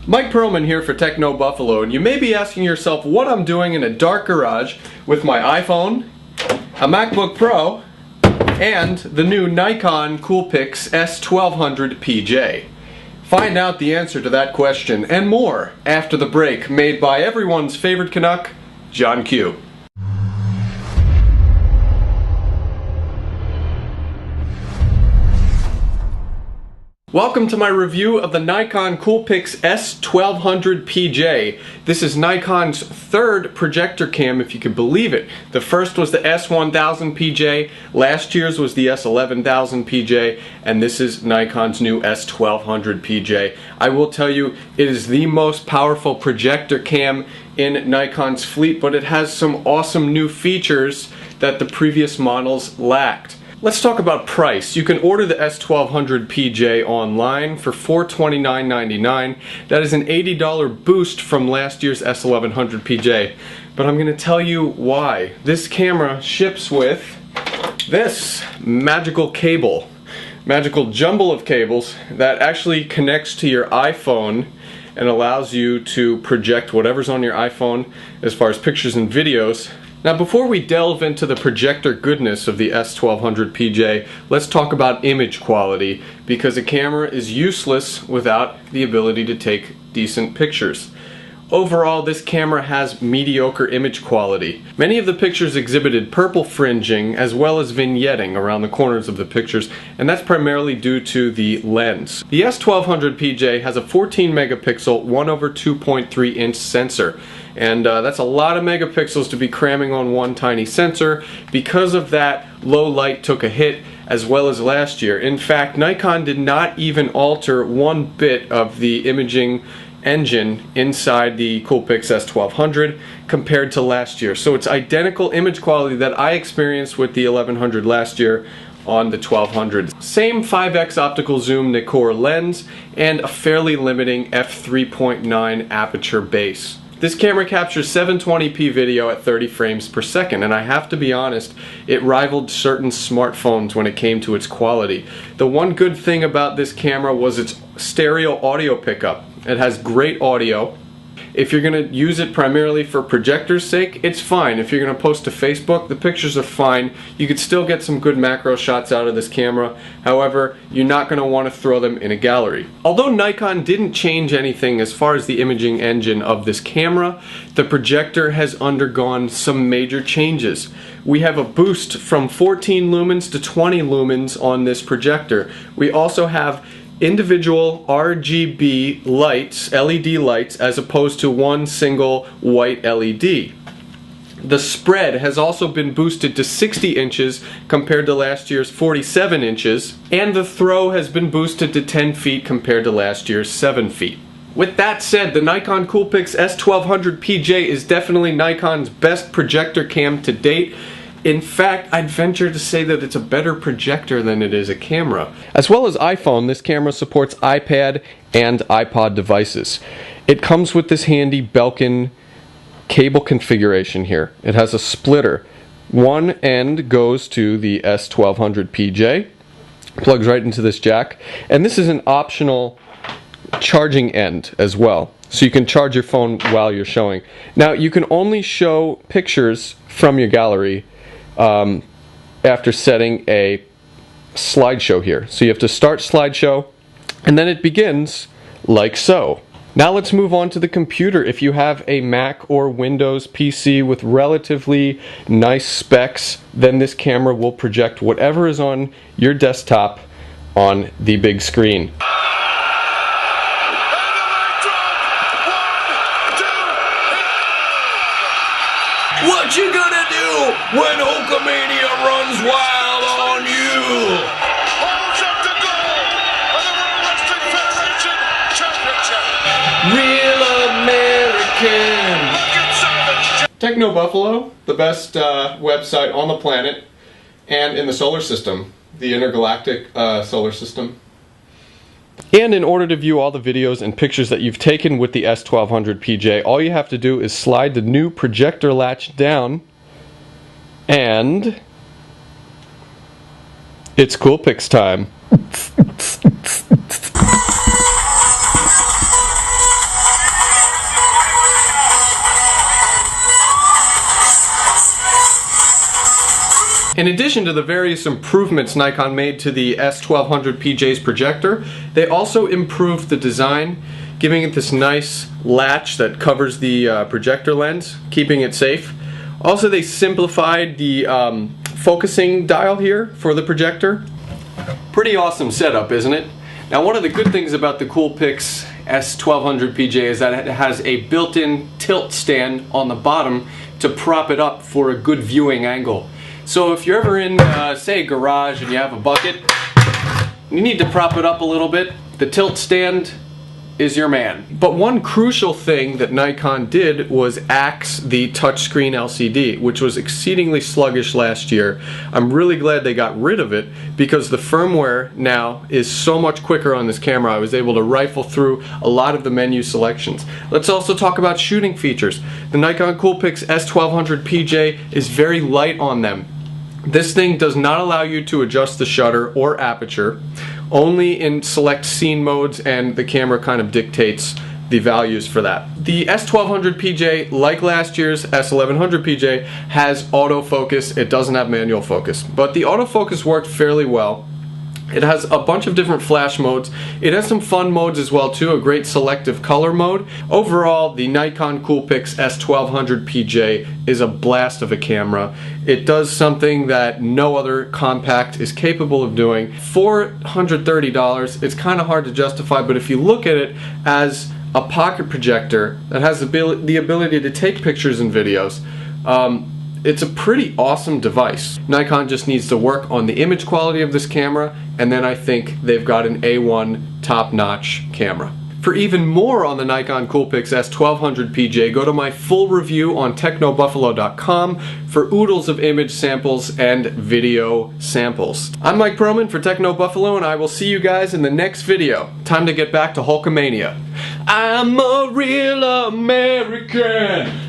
Mike Perlman here for Techno Buffalo, and you may be asking yourself what I'm doing in a dark garage with my iPhone, a MacBook Pro, and the new Nikon Coolpix S1200PJ. Find out the answer to that question and more after the break made by everyone's favorite Canuck, John Q. Welcome to my review of the Nikon Coolpix S1200PJ. This is Nikon's third projector cam, if you can believe it. The first was the S1000PJ, last year's was the S1100PJ, and this is Nikon's new S1200PJ. I will tell you, it is the most powerful projector cam in Nikon's fleet, but it has some awesome new features that the previous models lacked. Let's talk about price. You can order the S1200PJ online for $429.99. That is an $80 boost from last year's S1100PJ. But I'm going to tell you why. This camera ships with this magical cable. Magical jumble of cables that actually connects to your iPhone and allows you to project whatever's on your iPhone as far as pictures and videos. Now, before we delve into the projector goodness of the S1200PJ, let's talk about image quality, because a camera is useless without the ability to take decent pictures. Overall, this camera has mediocre image quality. Many of the pictures exhibited purple fringing as well as vignetting around the corners of the pictures, and that's primarily due to the lens. The S1200PJ has a 14 megapixel 1/2.3 inch sensor. And that's a lot of megapixels to be cramming on one tiny sensor. Because of that, low light took a hit, as well as last year. In fact, Nikon did not even alter one bit of the imaging engine inside the Coolpix S1200 compared to last year. So it's identical image quality that I experienced with the 1100 last year on the 1200. Same 5x optical zoom Nikon lens and a fairly limiting f3.9 aperture base. This camera captures 720p video at 30 frames per second, and I have to be honest, it rivaled certain smartphones when it came to its quality. The one good thing about this camera was its stereo audio pickup. It has great audio. If you're going to use it primarily for projector's sake, it's fine. If you're going to post to Facebook, the pictures are fine. You could still get some good macro shots out of this camera. However, you're not going to want to throw them in a gallery. Although Nikon didn't change anything as far as the imaging engine of this camera, the projector has undergone some major changes. We have a boost from 14 lumens to 20 lumens on this projector. We also have individual RGB lights, LED lights, as opposed to one single white LED. The spread has also been boosted to 60 inches compared to last year's 47 inches, and the throw has been boosted to 10 feet compared to last year's 7 feet. With that said, the Nikon Coolpix S1200PJ is definitely Nikon's best projector cam to date. In fact, I'd venture to say that it's a better projector than it is a camera. As well as iPhone, this camera supports iPad and iPod devices. It comes with this handy Belkin cable configuration here. It has a splitter. One end goes to the S1200PJ, plugs right into this jack, and this is an optional charging end as well. So you can charge your phone while you're showing. Now, you can only show pictures from your gallery after setting a slideshow here. So you have to start slideshow, and then it begins like so. Now let's move on to the computer. If you have a Mac or Windows PC with relatively nice specs, then this camera will project whatever is on your desktop on the big screen. What you gonna do when Hulkamania runs wild on you? Project the goal of the World Wrestling Federation Championship. Real American. Techno Buffalo, the best website on the planet and in the solar system, the intergalactic solar system. And in order to view all the videos and pictures that you've taken with the S1200PJ, all you have to do is slide the new projector latch down, and it's Coolpix time. In addition to the various improvements Nikon made to the S1200PJ's projector, they also improved the design, giving it this nice latch that covers the projector lens, keeping it safe. Also, they simplified the focusing dial here for the projector. Pretty awesome setup, isn't it? Now, one of the good things about the Coolpix S1200PJ is that it has a built-in tilt stand on the bottom to prop it up for a good viewing angle. So if you're ever in, say, a garage and you have a bucket, you need to prop it up a little bit, the tilt stand is your man. But one crucial thing that Nikon did was axe the touchscreen LCD, which was exceedingly sluggish last year. I'm really glad they got rid of it because the firmware now is so much quicker on this camera. I was able to rifle through a lot of the menu selections. Let's also talk about shooting features. The Nikon Coolpix S1200PJ is very light on them. This thing does not allow you to adjust the shutter or aperture, only in select scene modes, and the camera kind of dictates the values for that. The S1200PJ, like last year's S1100PJ, has autofocus. It doesn't have manual focus, but the autofocus worked fairly well. It has a bunch of different flash modes. It has some fun modes as well too, a great selective color mode. Overall, the Nikon Coolpix S1200PJ is a blast of a camera. It does something that no other compact is capable of doing. For $130, it's kind of hard to justify, but if you look at it as a pocket projector that has the ability to take pictures and videos, it's a pretty awesome device. Nikon just needs to work on the image quality of this camera, and then I think they've got an A1 top-notch camera. For even more on the Nikon Coolpix S1200PJ, go to my full review on technobuffalo.com for oodles of image samples and video samples. I'm Mike Perlman for Techno Buffalo, and I will see you guys in the next video. Time to get back to Hulkamania. I'm a real American.